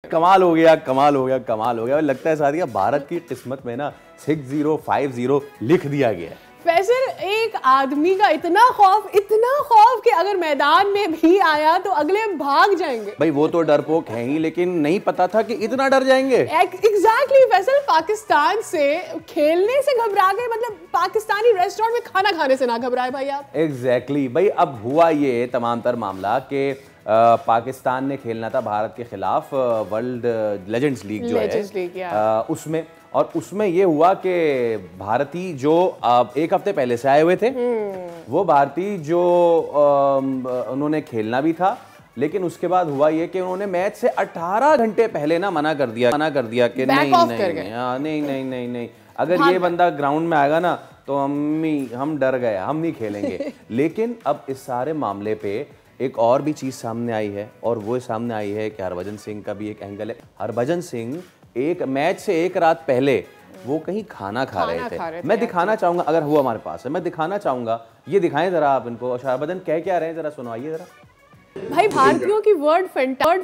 कमाल हो गया, कमाल हो गया, कमाल हो गया। लगता है सादिया भारत की किस्मत में ना 6050 लिख दिया गया है। फैसल एक आदमी का इतना खौफ कि अगर मैदान में भी आया तो अगले भाग जाएंगे। भाई वो तो डरपोक है ही, लेकिन नहीं पता था कि इतना डर जाएंगे। एग्जैक्टली फैसल पाकिस्तान से खेलने से घबरा गए, मतलब पाकिस्तानी रेस्टोरेंट में खाना खाने से ना घबराए भाई आप। एग्जैक्टली भाई, अब हुआ ये तमाम तर मामला कि पाकिस्तान ने खेलना था भारत के खिलाफ वर्ल्ड लेजेंड्स लीग जो है उसमें, और उसमें ये हुआ कि भारतीय जो एक हफ्ते पहले से आए हुए थे वो भारतीय जो उन्होंने खेलना भी था, लेकिन उसके बाद हुआ ये कि उन्होंने मैच से 18 घंटे पहले ना मना कर दिया कि नहीं, अगर ये बंदा ग्राउंड में आएगा ना तो हम डर गए, हम नहीं खेलेंगे। लेकिन अब इस सारे मामले पे एक और भी चीज सामने आई है, और वो सामने आई है कि हरभजन सिंह का भी एक एंगल है। हरभजन सिंह एक मैच से एक रात पहले वो कहीं खाना खा रहे थे। मैं दिखाना चाहूंगा, अगर वो हमारे पास है, मैं दिखाना चाहूंगा, ये दिखाएं जरा आप इनको। और हरभजन कह क्या रहे हैं जरा सुनवाइए जरा। भाई भारतीयों की वर्ड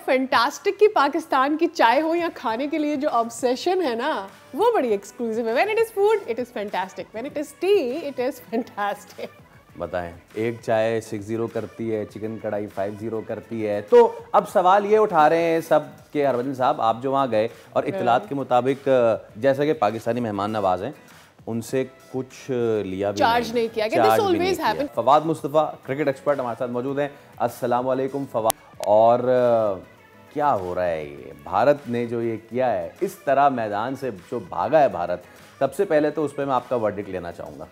फैंटास्टिक की पाकिस्तान की चाय हो या खाने के लिए जो ऑब्सेशन है ना, वो बड़ी एक्सक्लूसिव है। When it is food it is fantastic, when it is T it is fantastic. बताएं, एक चाय 60 करती है, चिकन कढ़ाई 50 करती है। तो अब सवाल ये उठा रहे हैं सब के हरभजन साहब आप जो वहाँ गए और इत्तलात के मुताबिक जैसा कि पाकिस्तानी मेहमान नवाज हैं, उनसे कुछ लिया भी चार्ज नहीं किया गया। This always happen. Fawad Mustafa cricket expert हमारे साथ मौजूद हैं। अस्सलाम वालेकुम फवाद। और क्या हो रहा है ये भारत ने जो ये किया है, इस तरह मैदान से जो भागा है भारत, सबसे पहले तो उस पर मैं आपका वर्डिक्ट लेना चाहूँगा।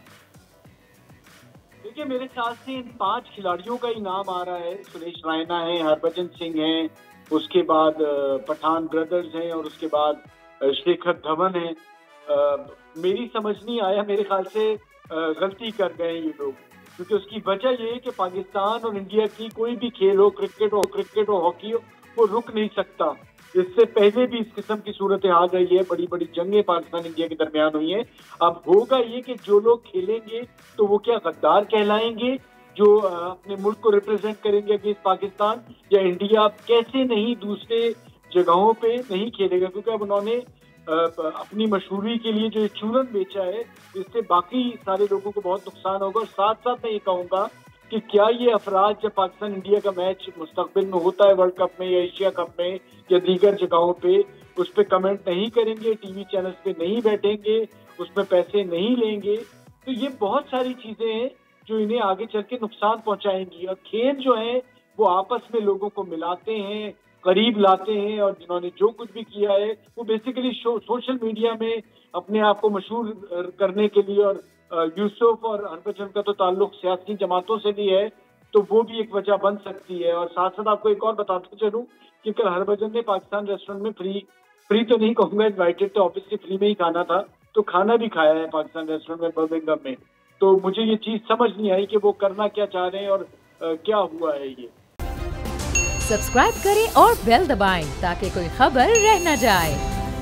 देखिए, मेरे ख्याल से इन 5 खिलाड़ियों का ही नाम आ रहा है। सुरेश रैना है, हरभजन सिंह हैं, उसके बाद पठान ब्रदर्स हैं, और उसके बाद शेखर धवन है। मेरी समझ नहीं आया, मेरे ख्याल से गलती कर गए ये लोग, क्योंकि उसकी वजह ये है कि पाकिस्तान और इंडिया की कोई भी खेल हो, क्रिकेट हो हॉकी हो, वो रुक नहीं सकता। इससे पहले भी इस किस्म की सूरत हाल रही है, बड़ी बड़ी जंगें पाकिस्तान इंडिया के दरमियान हुई हैं। अब होगा ये कि जो लोग खेलेंगे तो वो क्या गद्दार कहलाएंगे जो अपने मुल्क को रिप्रेजेंट करेंगे अगेंस्ट पाकिस्तान, या इंडिया कैसे नहीं दूसरे जगहों पे नहीं खेलेगा, क्योंकि अब उन्होंने अपनी मशहूरी के लिए जो चूरन बेचा है, इससे बाकी सारे लोगों को बहुत नुकसान होगा। और साथ साथ मैं ये कहूँगा कि क्या ये अफराद जब पाकिस्तान इंडिया का मैच मुस्तकबिल में होता है, वर्ल्ड कप में या एशिया कप में या दीगर जगहों पे, उस पर कमेंट नहीं करेंगे, टीवी चैनल्स पे नहीं बैठेंगे, उसमें पैसे नहीं लेंगे, तो ये बहुत सारी चीजें हैं जो इन्हें आगे चल के नुकसान पहुंचाएंगी। और खेल जो है वो आपस में लोगों को मिलाते हैं, करीब लाते हैं, और जिन्होंने जो कुछ भी किया है वो बेसिकली सोशल मीडिया में अपने आप को मशहूर करने के लिए, और यूसुफ और हरभजन का तो ताल्लुक सियासी जमातों से भी है, तो वो भी एक वजह बन सकती है। और साथ साथ आपको एक और बताता चलूं कि कल हरभजन ने पाकिस्तान रेस्टोरेंट में फ्री तो नहीं कहूँगा, इनवाइटेड तो ऑब्वियसली फ्री में ही खाना था, तो खाना भी खाया है पाकिस्तान रेस्टोरेंट में बर्मिंघम में। तो मुझे ये चीज समझ नहीं आई कि वो करना क्या चाह रहे हैं और क्या हुआ है ये। सब्सक्राइब करें और बेल दबाएं ताकि कोई खबर रह न जाए।